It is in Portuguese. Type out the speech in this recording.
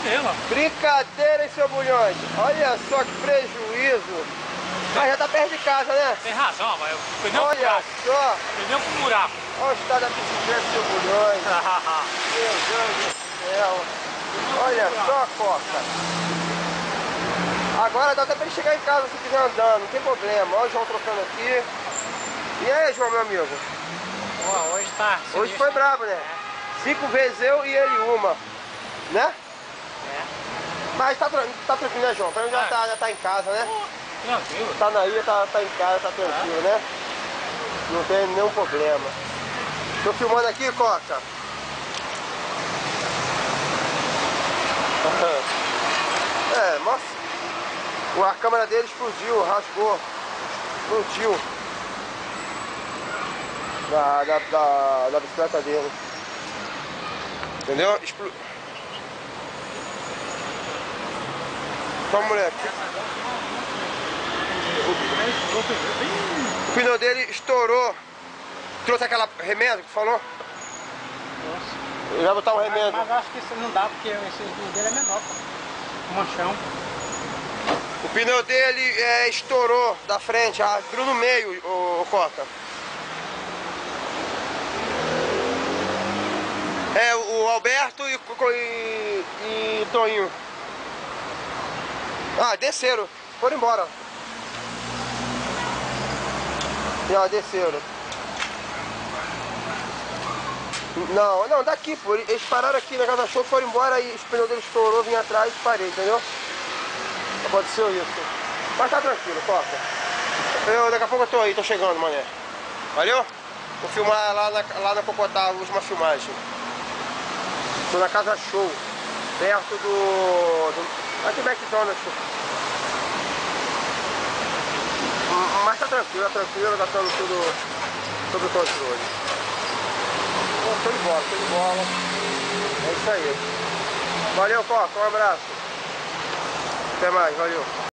mesmo. Brincadeira, hein, seu Bulhões? Olha só que prejuízo. Mas já tá perto de casa, né? Tem razão, mas o pneu Olha furado. só. Pneu com buraco. Olha o estado da bicicleta, seu Bulhões. Meu Deus do céu. Olha só, Coca. Agora dá até pra ele chegar em casa se quiser andando, não tem problema. Olha o João trocando aqui. E aí, João, meu amigo? Pô, hoje tá sinistro. Hoje foi brabo, né? 5 vezes eu e ele uma. Né? É. Mas tá tranquilo, né, João? Pra mim já tá em casa, né? Tranquilo. Tá na ilha, tá em casa, tá tranquilo, né? Não tem nenhum problema. Tô filmando aqui, Coca. É, nossa. A câmera dele explodiu, rasgou. Explodiu. Da bicicleta dele. Entendeu? Toma, moleque. O pneu dele estourou. Trouxe aquela remenda que tu falou? Nossa. Ele vai botar um remendo. Mas acho que isso não dá, porque esse dele é menor, pô. O manchão. O pneu dele estourou da frente, abriu no meio, o Coca. É, o Alberto e Toninho. Ah, desceram. Foram embora. Já desceram. Não, daqui, pô. Eles pararam aqui na casa show, foram embora e o pneu dele estourou, vim atrás e parei, entendeu? Aconteceu isso. Mas tá tranquilo, Coca. Daqui a pouco eu tô aí, tô chegando, mané. Valeu? Vou filmar lá na Cocotá, a última filmagem. Tô na casa show, perto aqui McDonald's. Mas tá tranquilo, tá tudo sob controle. Show de bola, show de bola. É isso aí. Valeu, Coca, um abraço. Até mais, valeu.